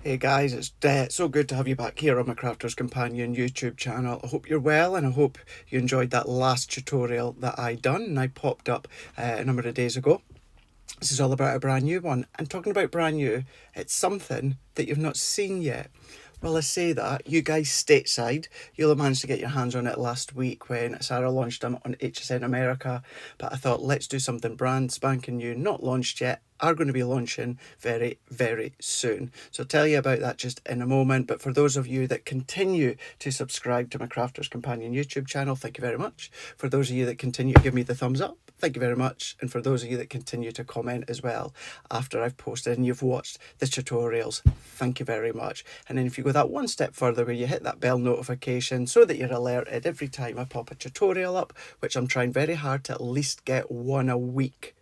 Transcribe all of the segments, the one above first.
Hey guys, it's so good to have you back here on my Crafter's Companion YouTube channel. I hope you're well and I hope you enjoyed that last tutorial that I done and I popped up a number of days ago. This is all about a brand new one, and talking about brand new, it's something that you've not seen yet. Well, I say that, you guys stateside, you'll have managed to get your hands on it last week when Sarah launched them on HSN America, but I thought let's do something brand spanking new, not launched yet, are going to be launching very, very soon. So I'll tell you about that just in a moment, but for those of you that continue to subscribe to my Crafter's Companion YouTube channel, thank you very much. For those of you that continue to give me the thumbs up, thank you very much. And for those of you that continue to comment as well after I've posted and you've watched the tutorials, thank you very much. And then if you go that one step further where you hit that bell notification so that you're alerted every time I pop a tutorial up, which I'm trying very hard to at least get one a week.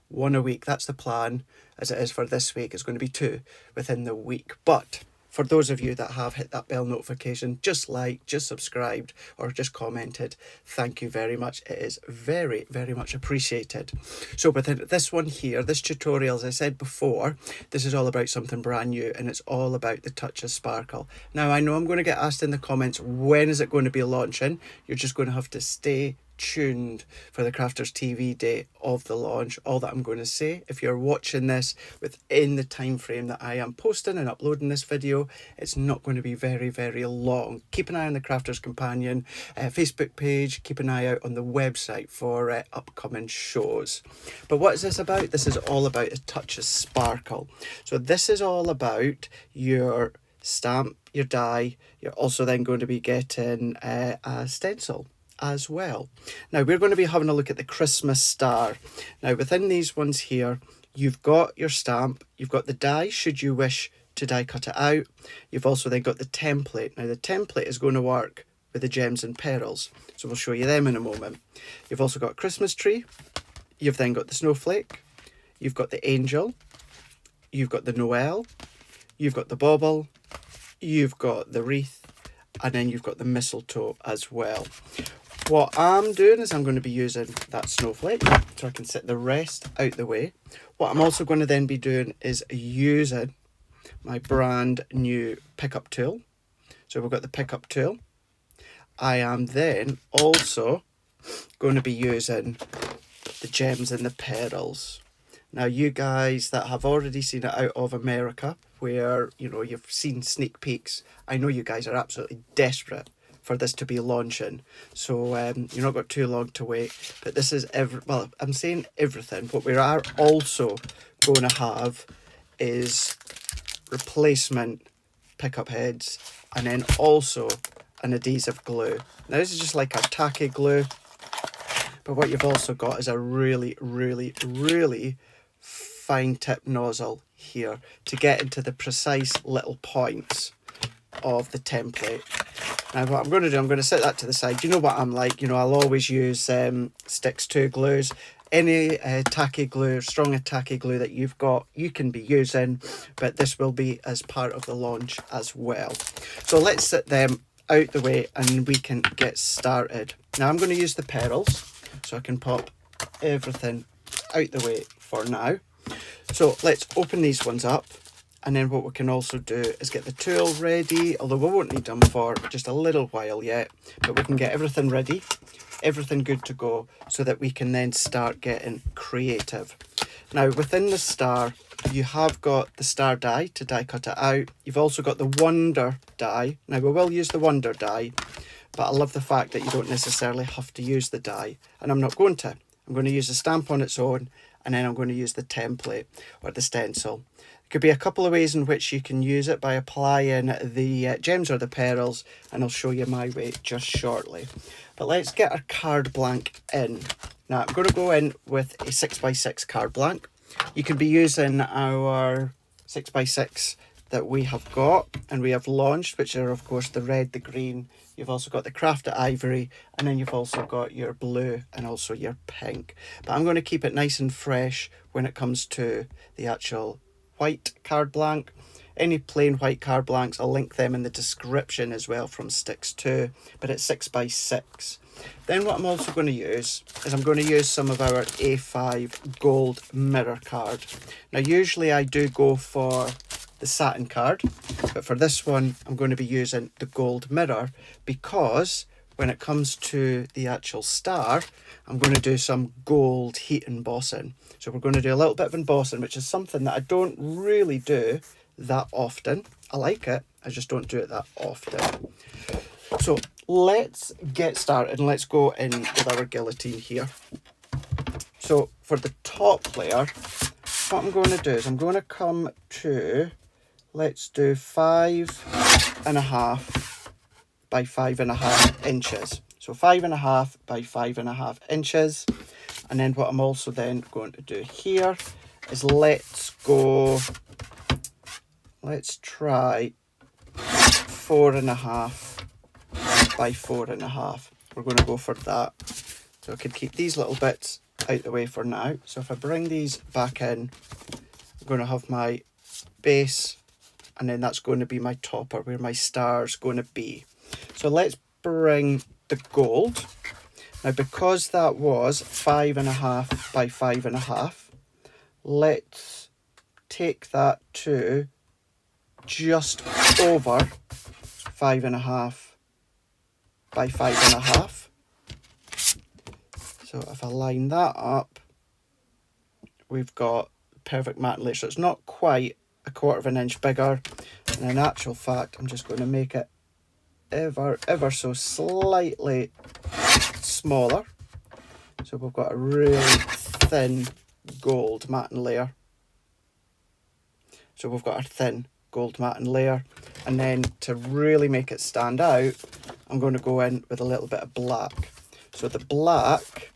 One a week, that's the plan. As it is for this week, it's going to be 2 within the week. But for those of you that have hit that bell notification, just liked, just subscribed, or just commented, thank you very much. It is very, very much appreciated. So within this one here, this tutorial, as I said before, this is all about something brand new, and it's all about the touch of sparkle. Now, I know I'm going to get asked in the comments, when is it going to be launching? You're just going to have to stay tuned for the Crafters TV day of the launch. All that I'm going to say, if you're watching this within the time frame that I am posting and uploading this video, it's not going to be very, very long. Keep an eye on the Crafters Companion Facebook page, keep an eye out on the website for upcoming shows. But what is this about? This is all about a touch of sparkle. So this is all about your stamp, your die. You're also then going to be getting a stencil as well. Now we're going to be having a look at the Christmas star. Now within these ones here, you've got your stamp, you've got the die should you wish to die cut it out. You've also then got the template. Now the template is going to work with the gems and pearls, so we'll show you them in a moment. You've also got a Christmas tree, you've then got the snowflake, you've got the angel, you've got the Noel, you've got the bauble, you've got the wreath, and then you've got the mistletoe as well. What I'm doing is I'm going to be using that snowflake so I can set the rest out the way. What I'm also going to then be doing is using my brand new pickup tool. So we've got the pickup tool. I am then also going to be using the gems and the pearls. Now you guys that have already seen it out of America, where you know you've seen sneak peeks, I know you guys are absolutely desperate for this to be launching, so you're not got too long to wait. But this is well, I'm saying everything. What we are also going to have is replacement pickup heads, and then also an adhesive glue. Now this is just like a tacky glue, but what you've also got is a really, really, really fine tip nozzle here to get into the precise little points of the template. Now what I'm going to do, I'm going to set that to the side. You know what I'm like, you know, I'll always use Stix2 glues. Any tacky glue, stronger tacky glue that you've got, you can be using, but this will be as part of the launch as well. So let's set them out the way and we can get started. Now I'm going to use the pearls, so I can pop everything out the way for now. So let's open these ones up, and then what we can also do is get the tool ready, although we won't need them for just a little while yet, but we can get everything ready, everything good to go, so that we can then start getting creative. Now within the star, you have got the star die to die cut it out. You've also got the wonder die. Now we will use the wonder die, but I love the fact that you don't necessarily have to use the die, and I'm not going to. I'm going to use the stamp on its own, and then I'm going to use the template or the stencil. There could be a couple of ways in which you can use it by applying the gems or the pearls, and I'll show you my way just shortly. But let's get our card blank in. Now I'm going to go in with a 6x6 card blank. You can be using our 6x6 that we have got and we have launched, which are of course the red, the green. You've also got the crafted ivory, and then you've also got your blue and also your pink. But I'm going to keep it nice and fresh when it comes to the actual white card blank. Any plain white card blanks, I'll link them in the description as well from Stix2, but it's 6x6. Then what I'm also going to use is I'm going to use some of our A5 gold mirror card. Now usually I do go for the satin card, but for this one I'm going to be using the gold mirror, because when it comes to the actual star, I'm going to do some gold heat embossing. So we're going to do a little bit of embossing, which is something that I don't really do that often. I like it, I just don't do it that often. So let's get started and let's go in with our guillotine here. So for the top layer, what I'm going to do is I'm going to come to, let's do 5.5 by 5.5 inches. So 5.5 by 5.5 inches. And then what I'm also then going to do here is let's try 4.5 by 4.5. We're going to go for that. So I can keep these little bits out the way for now. So if I bring these back in, I'm going to have my base, and then that's going to be my topper where my star's going to be. So let's bring the gold. Now, because that was 5.5 by 5.5, let's take that to just over 5.5 by 5.5. So if I line that up, we've got perfect matte layer. So it's not quite 1/4 of an inch bigger. And in actual fact, I'm just going to make it ever so slightly smaller. So we've got a really thin gold matte layer. So we've got our thin gold matte layer. And then to really make it stand out, I'm going to go in with a little bit of black. So the black,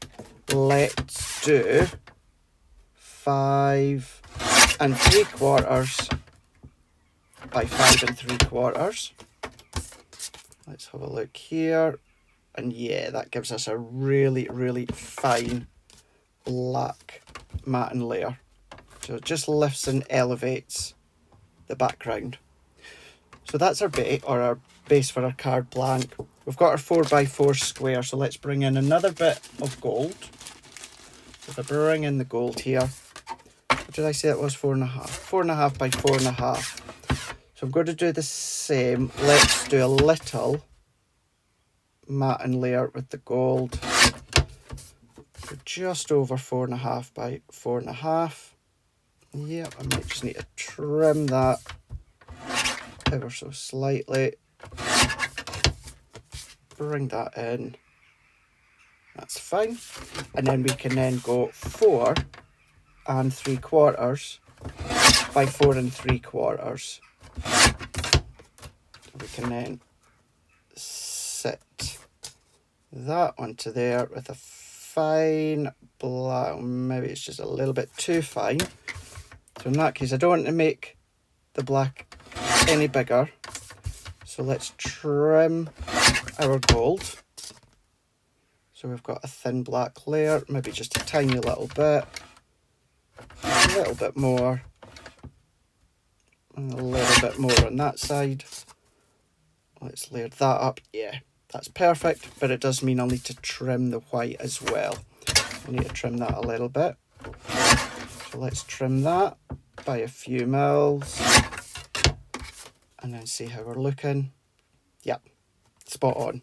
let's do 5.75 by 5.75. Let's have a look here. And yeah, that gives us a really fine black matte layer. So it just lifts and elevates the background. So that's our base, or our base for our card blank. We've got our 4x4 square, so let's bring in another bit of gold. So if I bring in the gold here, what did I say it was? 4.5. 4.5 by 4.5. So I'm going to do the same. Let's do a little matte layer with the gold. So just over 4.5 by 4.5. Yep, I might just need to trim that ever so slightly. Bring that in. That's fine. And then we can then go 4.75 by 4.75. We can then sit that onto there with a fine black. Maybe it's just a little bit too fine. So in that case, I don't want to make the black any bigger. So let's trim our gold. So we've got a thin black layer, maybe just a tiny little bit. A little bit more. And a little bit more on that side. Let's layer that up. Yeah, that's perfect, but it does mean I'll need to trim the white as well. I need to trim that a little bit. So let's trim that by a few mils. And then see how we're looking. Yep, spot on.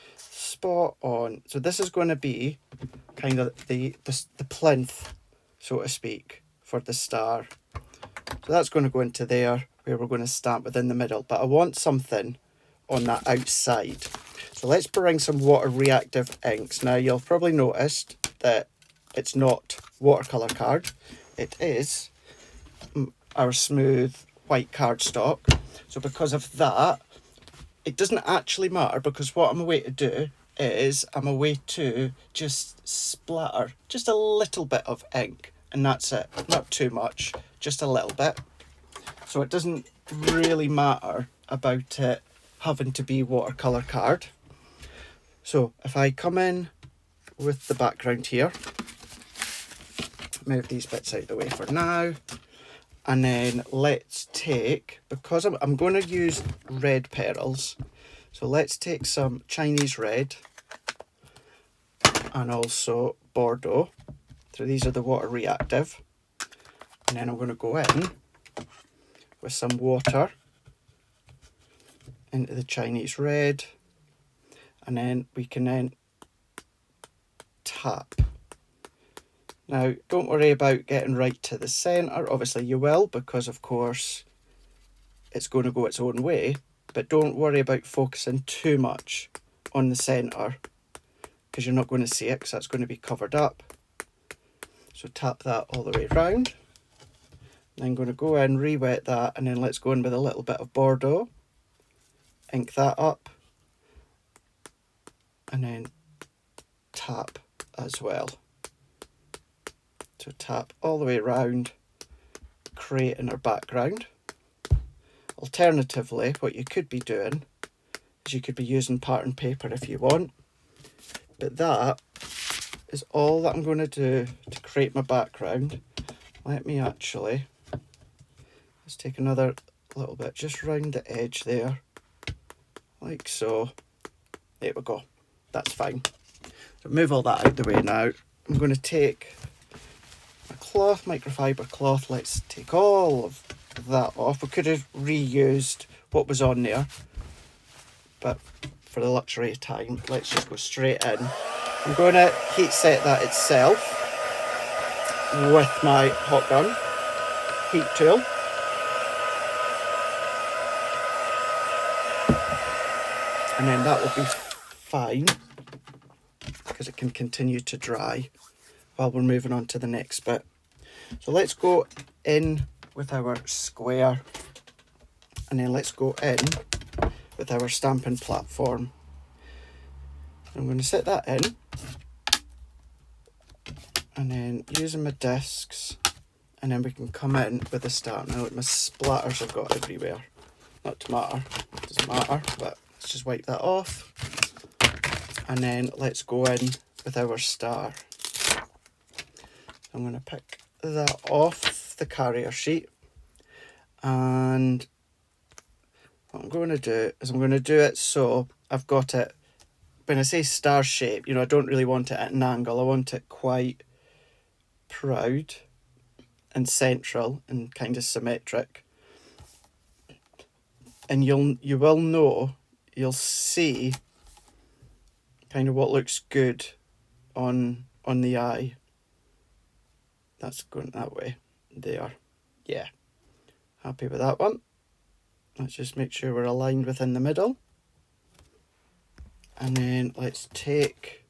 Spot on. So this is going to be kind of the plinth, so to speak, for the star. So that's going to go into there, where we're going to stamp within the middle. But I want something on that outside. So let's bring some water reactive inks. Now you'll probably noticed that it's not watercolour card. It is our smooth white cardstock. So because of that, it doesn't actually matter, because what I'm away to do is I'm away to just splatter just a little bit of ink, and that's it. Not too much, just a little bit. So it doesn't really matter about it having to be watercolour card. So if I come in with the background here, move these bits out of the way for now, and then let's take, because I'm going to use red petals, so let's take some Chinese red and also Bordeaux. So these are the water reactive, and then I'm going to go in with some water into the Chinese red, and then we can then tap. Now, don't worry about getting right to the centre. Obviously you will, because of course it's going to go its own way, but don't worry about focusing too much on the centre, because you're not going to see it, because that's going to be covered up. So tap that all the way around. Then going to go in, re-wet that, and then let's go in with a little bit of Bordeaux. Ink that up, and then tap as well. So tap all the way around, creating our background. Alternatively, what you could be doing is you could be using pattern paper if you want, but that is all that I'm going to do to create my background. Let me actually, let's take another little bit just round the edge there, like so. There we go, that's fine. So move all that out the way now. I'm going to take a cloth, microfiber cloth. Let's take all of that off. We could have reused what was on there, but for the luxury of time, let's just go straight in. I'm going to heat set that itself with my hot gun heat tool. And then that will be fine, because it can continue to dry while we're moving on to the next bit. So let's go in with our square, and then let's go in with our stamping platform. I'm going to set that in, and then using my discs, and then we can come in with the stamp. Now look, my splatters I've got everywhere. Not to matter, it doesn't matter, but let's just wipe that off. And then let's go in with our star. I'm going to pick that off the carrier sheet, and what I'm going to do is I'm going to do it so I've got it, when I say star shape, you know, I don't really want it at an angle. I want it quite proud and central and kind of symmetric. And you will know, you'll see kind of what looks good on the eye. That's going that way. There. Yeah. Happy with that one. Let's just make sure we're aligned within the middle. And then let's take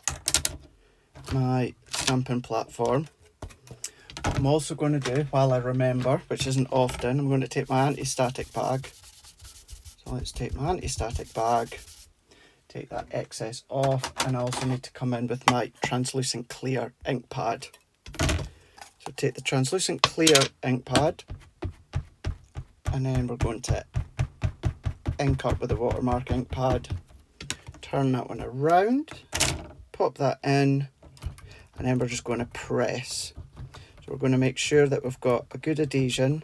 my stamping platform. What I'm also going to do, while I remember, which isn't often, I'm going to take my anti-static bag. So let's take my anti-static bag, take that excess off, and I also need to come in with my translucent clear ink pad. So take the translucent clear ink pad, and then we're going to ink up with the watermark ink pad, turn that one around, pop that in, and then we're just going to press. So we're going to make sure that we've got a good adhesion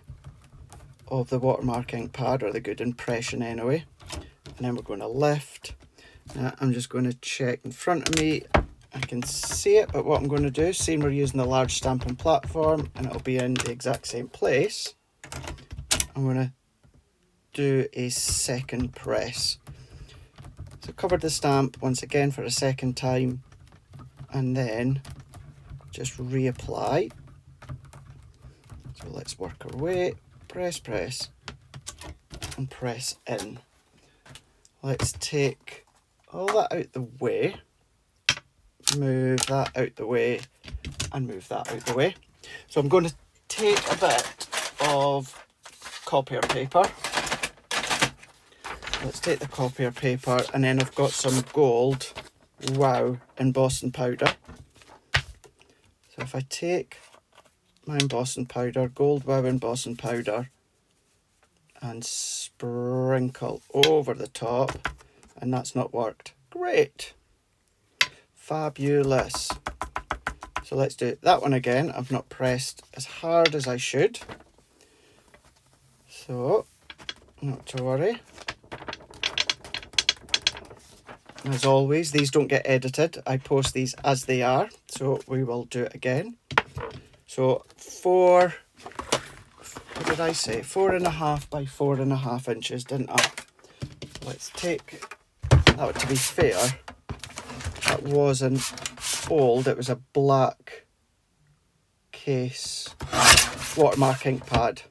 of the watermark ink pad, or the good impression anyway, and then we're going to lift. Now I'm just going to check in front of me, I can see it, but what I'm going to do, seeing we're using the large stamping platform and it'll be in the exact same place, I'm going to do a second press. So cover the stamp once again for a second time, and then just reapply. So let's work our way, press, press, and press in. Let's take all that out the way, move that out the way, and move that out the way. So I'm going to take a bit of copier paper. Let's take the copier paper, and then I've got some gold wow embossing powder. So if I take my embossing powder, gold wow embossing powder, and sprinkle over the top, and that's not worked. Great. Fabulous. So let's do that one again. I've not pressed as hard as I should, so not to worry. As always, these don't get edited. I post these as they are, so we will do it again. So 4, what did did I say? 4.5 by 4.5 inches, didn't I? Let's take that. To be fair, that wasn't old. It was a black case watermark ink pad.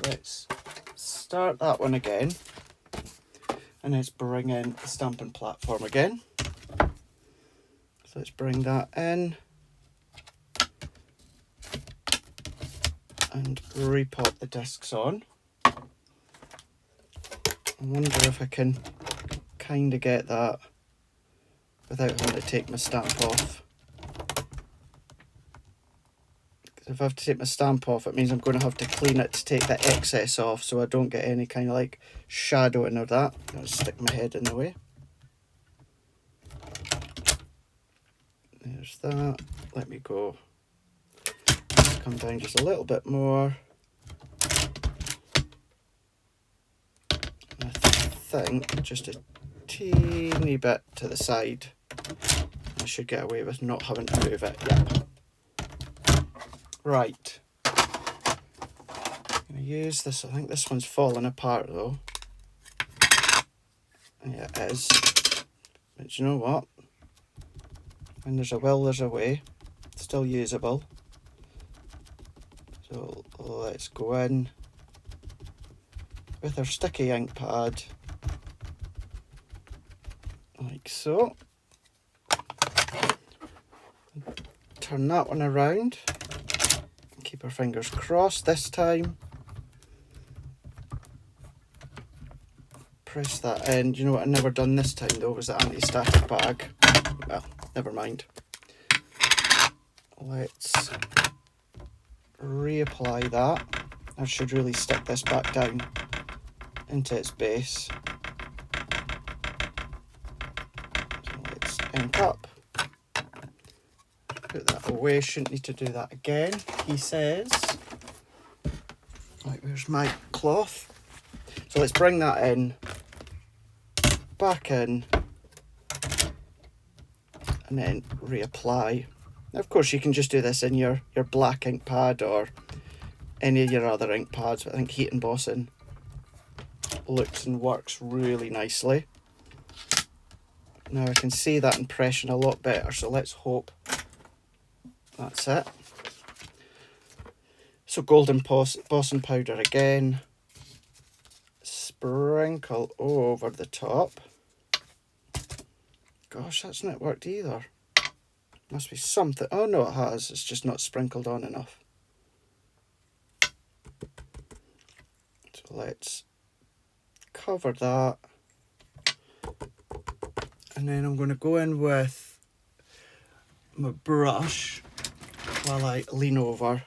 Let's start that one again, and let's bring in the stamping platform again. So let's bring that in and repop the discs on. I wonder if I can kind of get that without having to take my stamp off. If I have to take my stamp off, it means I'm going to have to clean it to take the excess off, so I don't get any kind of like shadowing or that. I'll stick my head in the way. There's that. Let me go. Let's come down just a little bit more. I think just a teeny bit to the side. I should get away with not having to move it. Yep. Right. I'm going to use this. I think this one's falling apart though. Yeah, it is. But you know what? When there's a will, there's a way. It's still usable. So let's go in with our sticky ink pad, like so. Turn that one around. Keep our fingers crossed this time. Press that in. You know what I never done this time though was the anti-static bag. Well, never mind. Let's reapply that. I should really stick this back down into its base. So let's ink up. Put that away, shouldn't need to do that again, he says. Right, where's my cloth? So let's bring that in, back in, and then reapply. Now, of course, you can just do this in your black ink pad or any of your other ink pads, but I think heat embossing looks and works really nicely. Now I can see that impression a lot better, so let's hope that's it. So golden embossing powder again, sprinkle over the top. Gosh, that's not worked either. Must be something. Oh no, it has. It's just not sprinkled on enough. So let's cover that. And then I'm going to go in with my brush while I lean over.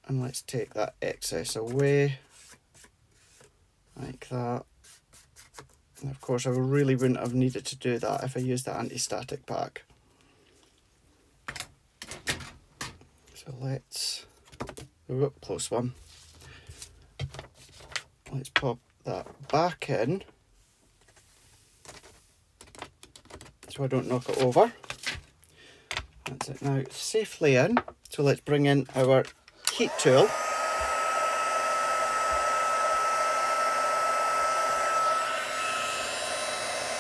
And let's take that excess away. Like that. And of course I really wouldn't have needed to do that if I used the anti-static pack. So let's, oh, close one. Let's pop that back in so I don't knock it over. That's it now, safely in. So let's bring in our heat tool.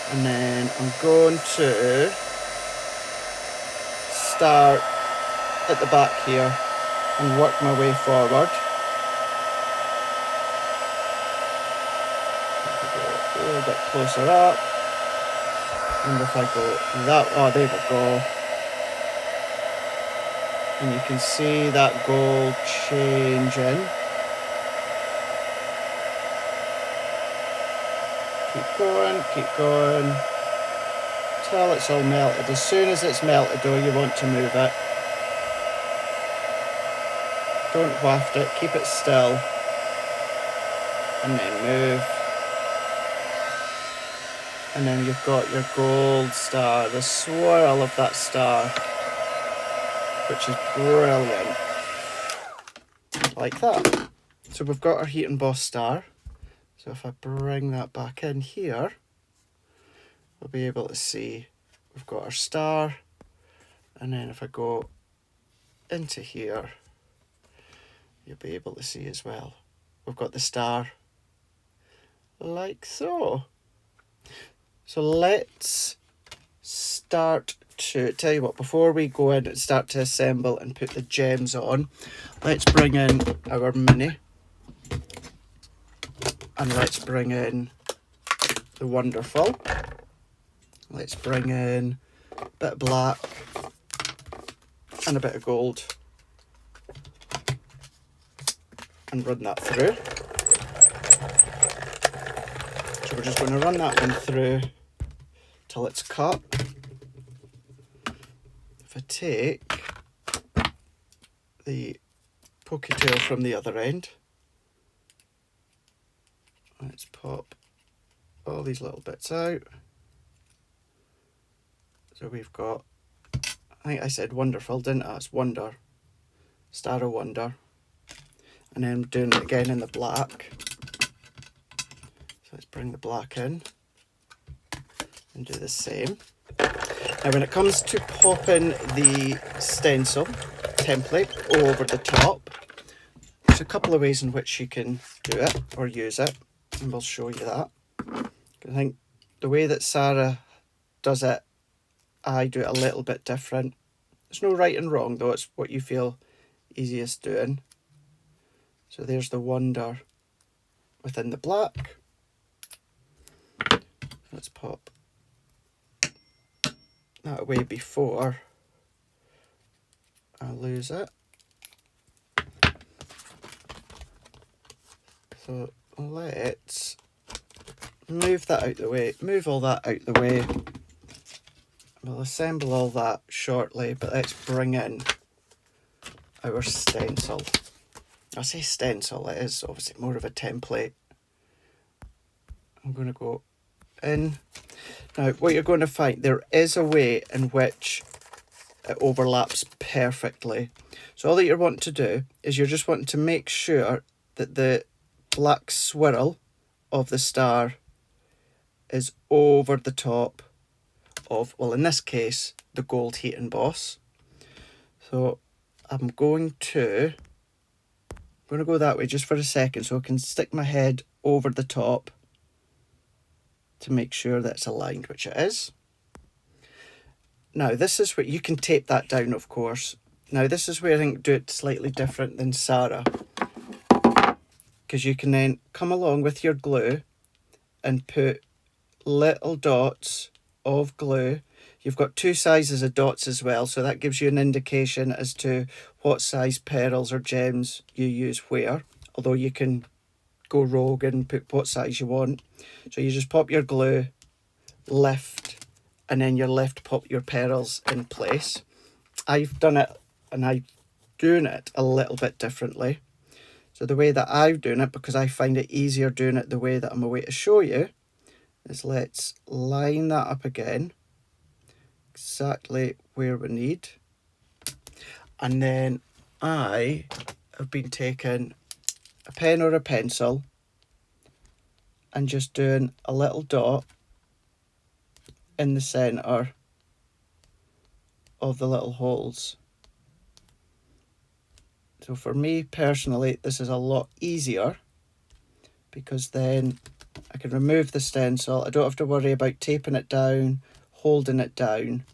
And then I'm going to start at the back here and work my way forward. Go a little bit closer up. And if I go that, oh, there we go. And you can see that gold changing. Keep going, till it's all melted. As soon as it's melted though, you want to move it. Don't waft it, keep it still. And then move. And then you've got your gold star, the swirl of that star, which is brilliant. Like that. So we've got our heat embossed star. So if I bring that back in here, we'll be able to see we've got our star. And then if I go into here, you'll be able to see as well. We've got the star like so. So let's start to, tell you what, before we go in and start to assemble and put the gems on, let's bring in our mini, and let's bring in the wonderful. Let's bring in a bit of black and a bit of gold and run that through. So we're just going to run that one through till it's cut. If I take the poketail from the other end, let's pop all these little bits out. So we've got, I think I said wonderful, didn't I? It's wonder, star of wonder. And then doing it again in the black. So let's bring the black in and do the same. Now when it comes to popping the stencil template over the top, there's a couple of ways in which you can do it or use it, and we'll show you that. I think the way that Sarah does it, I do it a little bit different. There's no right and wrong though, it's what you feel easiest doing. So there's the wonder within the black. Let's pop that away before I lose it. So let's move that out the way, move all that out the way. We'll assemble all that shortly, but let's bring in our stencil. I say stencil, it is obviously more of a template. I'm going to go in. Now what you're going to find, there is a way in which it overlaps perfectly. So all that you're wanting to do is you're just wanting to make sure that the black swirl of the star is over the top of, well in this case, the gold heat emboss. So I'm going to go that way just for a second so I can stick my head over the top to make sure that it's aligned, which it is. Now this is where you can tape that down, of course. Now this is where I think do it slightly different than Sarah, because you can then come along with your glue and put little dots of glue. You've got two sizes of dots as well, so that gives you an indication as to what size pearls or gems you use where, although you can go rogue and put what size you want. So you just pop your glue, lift, and then your lift pop your pearls in place. I've done it, and I'm doing it a little bit differently. So the way that I'm doing it, because I find it easier doing it the way that I'm away to show you, is let's line that up again, exactly where we need. And then I have been taking a pen or a pencil and just doing a little dot in the centre of the little holes. So for me personally, this is a lot easier because then I can remove the stencil. I don't have to worry about taping it down, holding it down.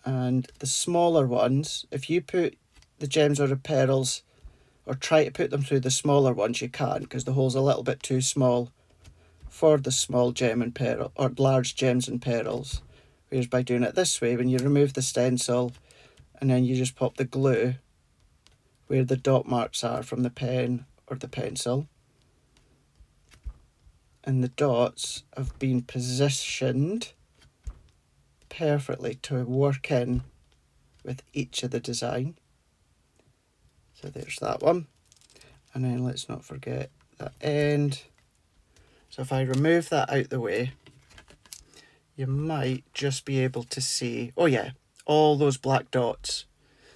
And the smaller ones, if you put the gems or the pearls, or try to put them through the smaller ones, you can, because the hole's a little bit too small for the small gem and pearl, or large gems and pearls. Whereas by doing it this way, when you remove the stencil and then you just pop the glue where the dot marks are from the pen or the pencil, and the dots have been positioned perfectly to work in with each of the design. So there's that one, and then let's not forget that end. So if I remove that out the way, you might just be able to see, oh yeah, all those black dots.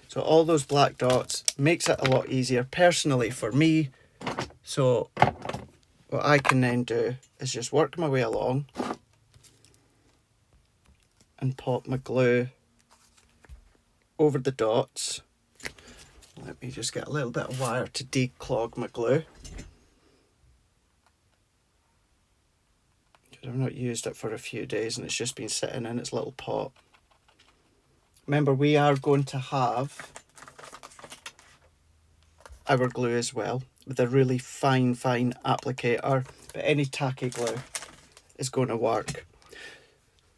So all those black dots makes it a lot easier personally for me. So what I can then do is just work my way along and pop my glue over the dots Let me just get a little bit of wire to declog my glue. I've not used it for a few days and it's just been sitting in its little pot. Remember, we are going to have our glue as well with a really fine applicator, but any tacky glue is going to work.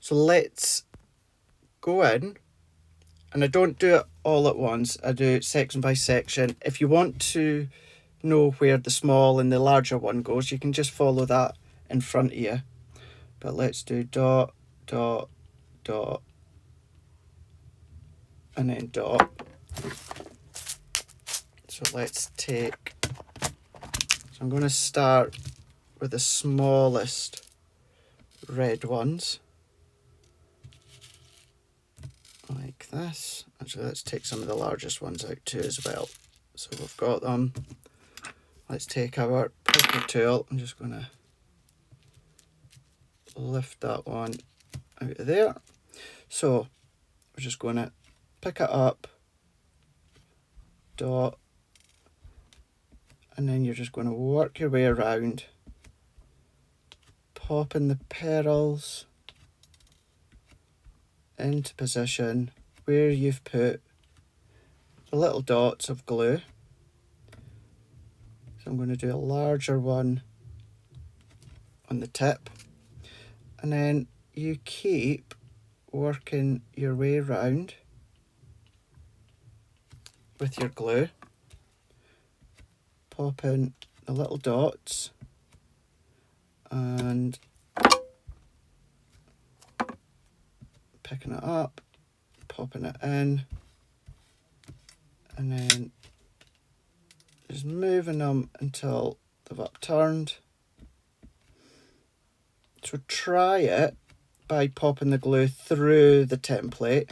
So let's go in, and I don't do it all at once, I do it section by section. If you want to know where the small and the larger one goes, you can just follow that in front of you. But let's do dot, dot, dot, and then dot. So let's take, so I'm going to start with the smallest red ones, like this. Actually, let's take some of the largest ones out too as well. So we've got them. Let's take our pocket tool. I'm just going to lift that one out of there. So we're just going to pick it up, dot, and then you're just going to work your way around, popping the petals into position where you've put the little dots of glue. So I'm going to do a larger one on the tip, and then you keep working your way around with your glue, popping the little dots and picking it up, popping it in, and then just moving them until they've upturned. So try it by popping the glue through the template,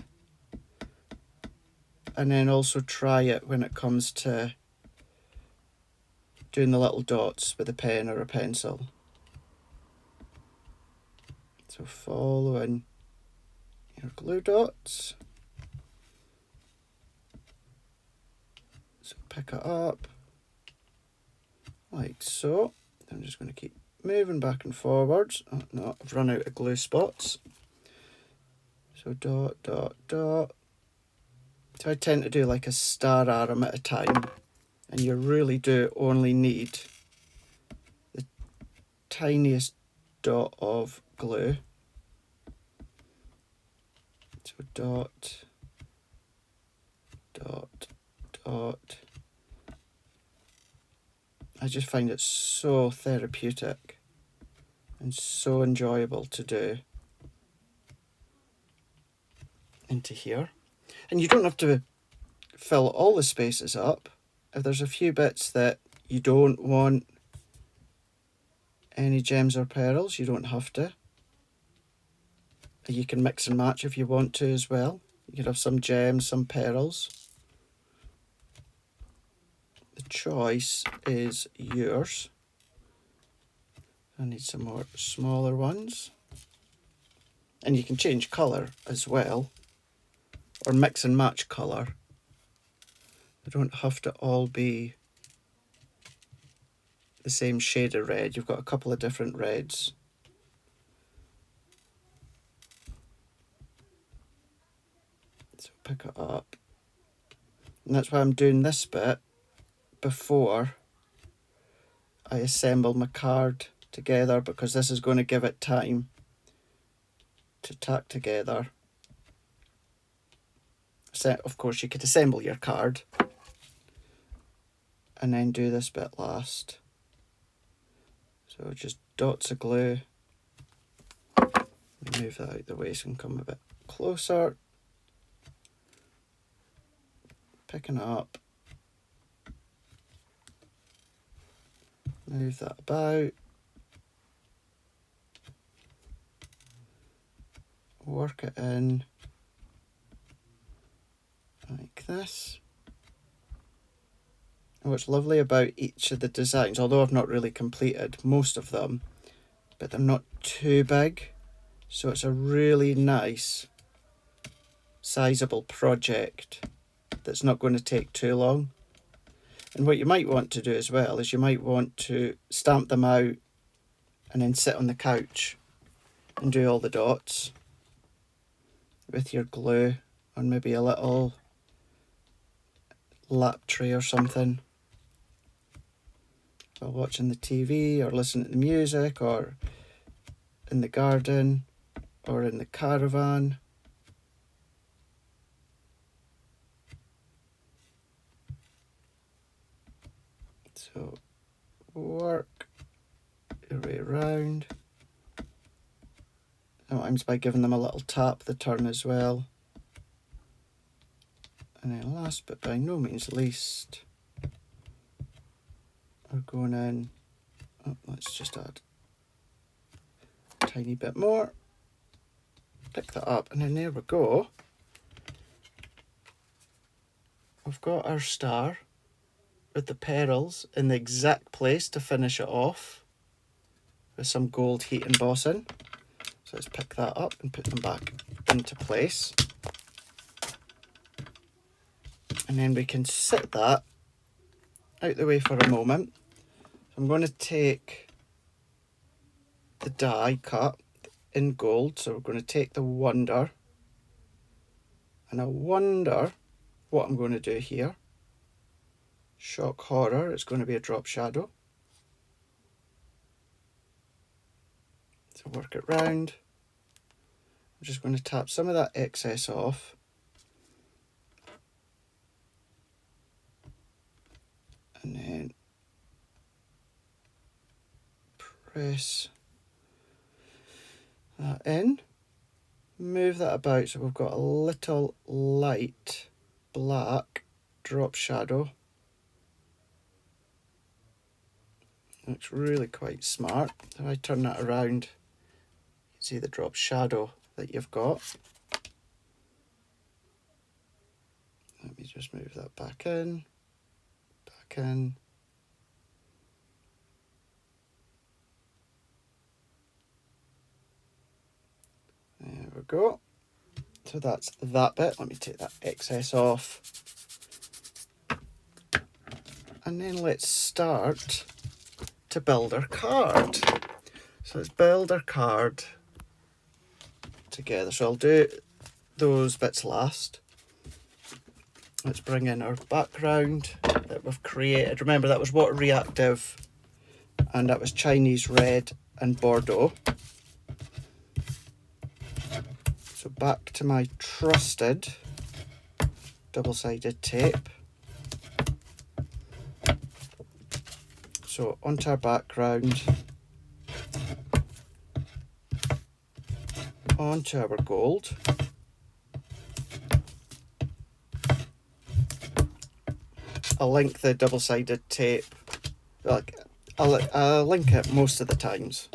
and then also try it when it comes to doing the little dots with a pen or a pencil. So following your glue dots. So pick it up like so. I'm just going to keep moving back and forwards. Oh, no, I've run out of glue spots. So dot, dot, dot. So I tend to do like a star arm at a time, and you really do only need the tiniest dot of glue. So dot, dot, dot. I just find it so therapeutic and so enjoyable to do into here. And you don't have to fill all the spaces up. If there's a few bits that you don't want any gems or pearls, you don't have to. You can mix and match if you want to as well. You could have some gems, some pearls. The choice is yours. I need some more smaller ones. And you can change colour as well, or mix and match colour. They don't have to all be the same shade of red. You've got a couple of different reds. So pick it up. And that's why I'm doing this bit before I assemble my card together, because this is going to give it time to tack together. So of course you could assemble your card and then do this bit last. So just dots of glue. Let me move that out of the way so I can come a bit closer. Picking it up. Move that about. Work it in like this. And what's lovely about each of the designs, although I've not really completed most of them, but they're not too big, so it's a really nice sizable project that's not going to take too long. And what you might want to do as well is you might want to stamp them out and then sit on the couch and do all the dots with your glue on maybe a little lap tray or something, while watching the TV or listening to the music or in the garden or in the caravan. So work your way around. Sometimes by giving them a little tap the turn as well. And then last but by no means least, we're going in, let's just add a tiny bit more, pick that up, and then there we go. We've got our star with the petals in the exact place to finish it off with some gold heat embossing. So let's pick that up and put them back into place. And then we can sit that out the way for a moment. So I'm going to take the die cut in gold. So we're going to take the Wonder. And I wonder what I'm going to do here. Shock Horror, it's going to be a drop shadow. So work it round. I'm just going to tap some of that excess off. And then press that in. Move that about so we've got a little light black drop shadow. Looks really quite smart. If I turn that around, you can see the drop shadow that you've got. Let me just move that back in, back in. There we go. So that's that bit. Let me take that excess off. And then let's start to build our card. So let's build our card together. So I'll do those bits last. Let's bring in our background that we've created. Remember, that was water reactive and that was Chinese red and Bordeaux. So back to my trusted double-sided tape. So onto our background, onto our gold. I'll link the double-sided tape, I'll link it most of the times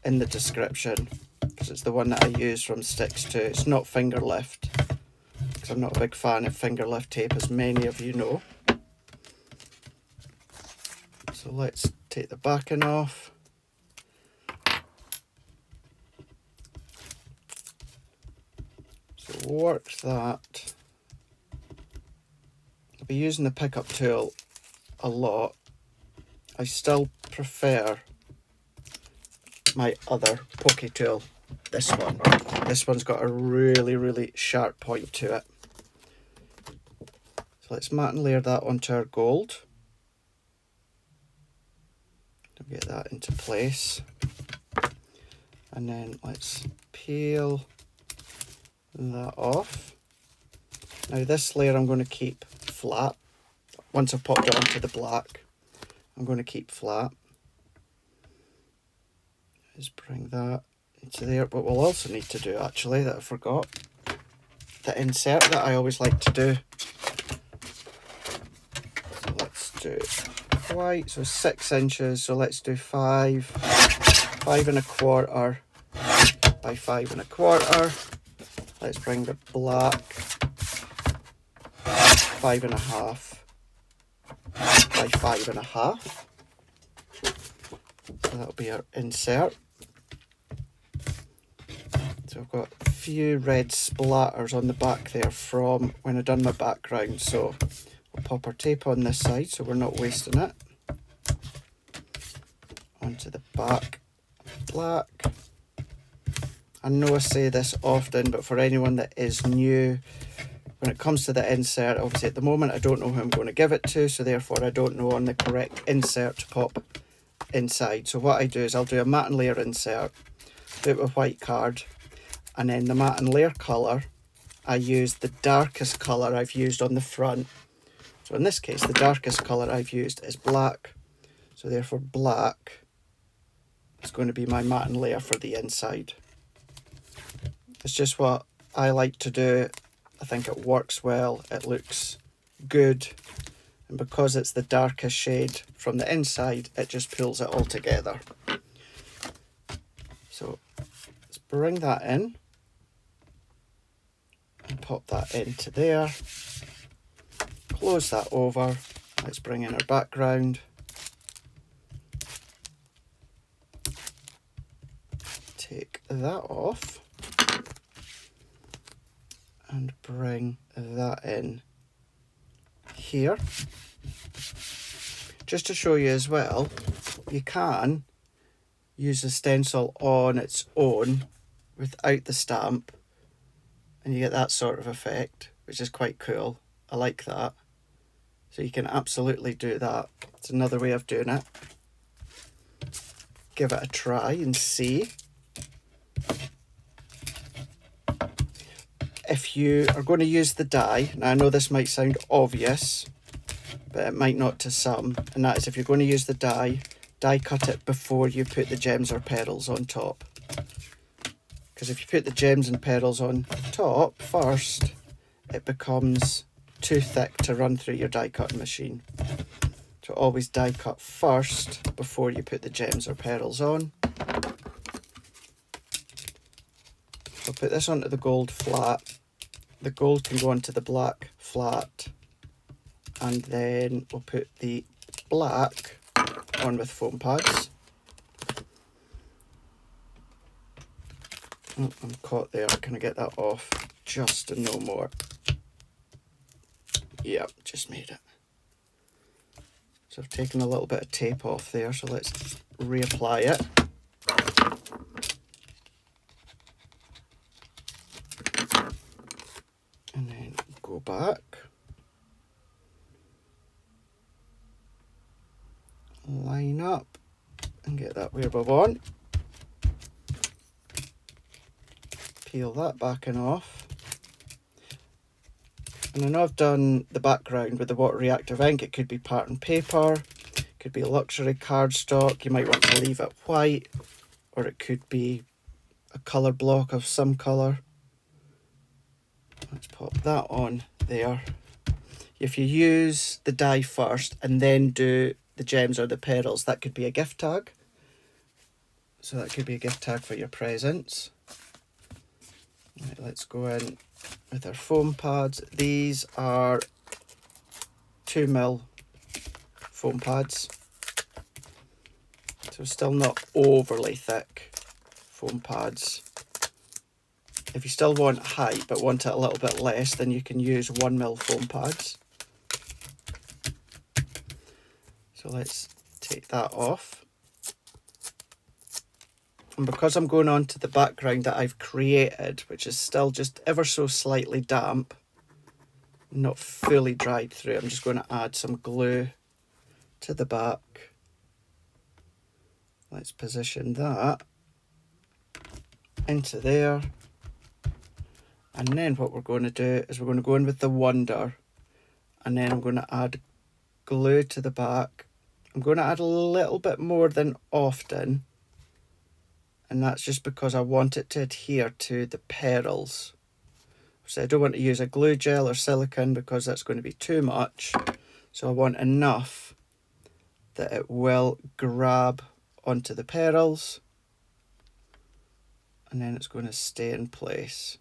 in the description, because it's the one that I use from Stix2. It's not finger lift, because I'm not a big fan of finger lift tape, as many of you know. So let's take the backing off. So work that. I'll be using the pickup tool a lot. I still prefer my other poke tool, this one. This one's got a really, really sharp point to it. So let's matte and layer that onto our gold. Get that into place, and then let's peel that off. Now this layer I'm going to keep flat. Once I've popped it onto the black, I'm going to keep flat. Just bring that into there. But we'll also need to do, actually, that I forgot, the insert that I always like to do. So let's do white, so 6 inches, so let's do 5 1/4 by 5 1/4. Let's bring the black 5 1/2 by 5 1/2. So that'll be our insert. So I've got a few red splatters on the back there from when I done my background, so pop our tape on this side so we're not wasting it. Onto the back, black. I know I say this often, but for anyone that is new, when it comes to the insert, obviously at the moment I don't know who I'm going to give it to, so therefore I don't know on the correct insert to pop inside. So what I do is I'll do a matte and layer insert, do it with white card, and then the matte and layer colour, I use the darkest colour I've used on the front. So in this case, the darkest colour I've used is black, so therefore black is going to be my matte and layer for the inside. It's just what I like to do. I think it works well, it looks good, and because it's the darkest shade from the inside, it just pulls it all together. So let's bring that in and pop that into there. Close that over. Let's bring in our background. Take that off. And bring that in here. Just to show you as well, you can use the stencil on its own without the stamp, and you get that sort of effect, which is quite cool. I like that. So you can absolutely do that. It's another way of doing it. Give it a try and see. If you are going to use the die, now I know this might sound obvious, but it might not to some, and that is if you're going to use the die cut it before you put the gems or petals on top. Because if you put the gems and petals on top first, it becomes too thick to run through your die cutting machine. So always die cut first before you put the gems or petals on. I'll put this onto the gold flat. The gold can go onto the black flat, and then we'll put the black on with foam pads. Oh, I'm caught there. Can I get that off just and no more? Yep, just made it. So I've taken a little bit of tape off there, so let's reapply it. And then go back. Line up and get that where we want. Peel that back and off. And I know I've done the background with the water reactive ink. It could be pattern paper, it could be luxury cardstock. You might want to leave it white, or it could be a colour block of some colour. Let's pop that on there. If you use the die first and then do the gems or the petals, that could be a gift tag. So that could be a gift tag for your presents. Right, let's go in with our foam pads. These are 2mm foam pads. So still not overly thick foam pads. If you still want height but want it a little bit less, then you can use 1mm foam pads. So let's take that off. And because I'm going on to the background that I've created, which is still just ever so slightly damp, not fully dried through, I'm just going to add some glue to the back. Let's position that into there. And then what we're going to do is we're going to go in with the Wonder, and then I'm going to add glue to the back. I'm going to add a little bit more than often, and that's just because I want it to adhere to the petals. So I don't want to use a glue gel or silicone because that's going to be too much. So I want enough that it will grab onto the petals, and then it's going to stay in place.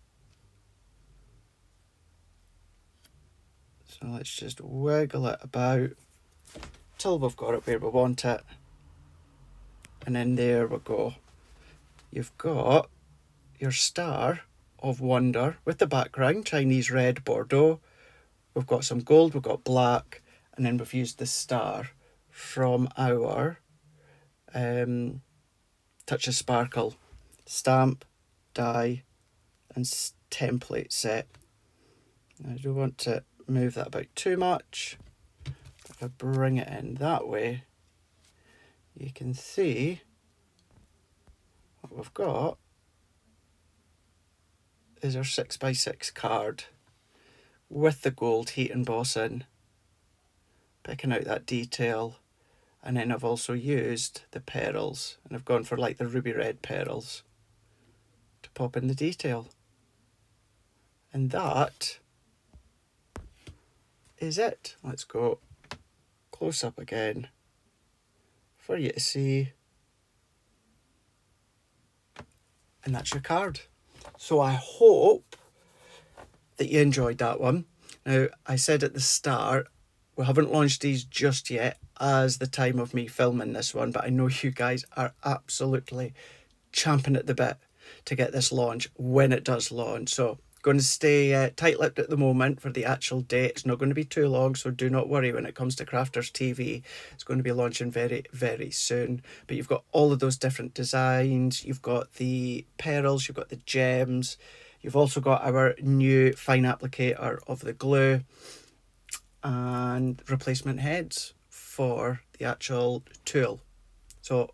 So let's just wiggle it about till we've got it where we want it. And then there we go. You've got your star of Wonder with the background, Chinese red Bordeaux, we've got some gold, we've got black, and then we've used the star from our Touch of Sparkle stamp, die, and template set. Now, I don't want to move that about too much. If I bring it in that way, you can see what we've got is our 6x6 card with the gold heat embossing, picking out that detail. And then I've also used the pearls, and I've gone for like the ruby red pearls to pop in the detail. And that is it. Let's go close up again for you to see. And that's your card. So I hope that you enjoyed that one. Now, I said at the start, we haven't launched these just yet as the time of me filming this one, but I know you guys are absolutely champing at the bit to get this launch when it does launch. So going to stay tight-lipped at the moment for the actual date. It's not going to be too long, so do not worry when it comes to Crafters TV. It's going to be launching very, very soon. But you've got all of those different designs. You've got the pearls, you've got the gems. You've also got our new fine applicator of the glue and replacement heads for the actual tool. So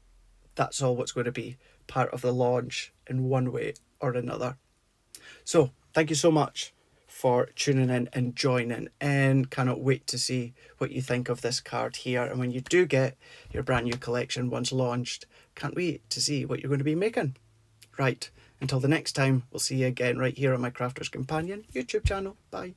that's all what's going to be part of the launch in one way or another. So thank you so much for tuning in and joining, and cannot wait to see what you think of this card here. And when you do get your brand new collection once launched, can't wait to see what you're going to be making. Right, until the next time, we'll see you again right here on my Crafters Companion YouTube channel. Bye.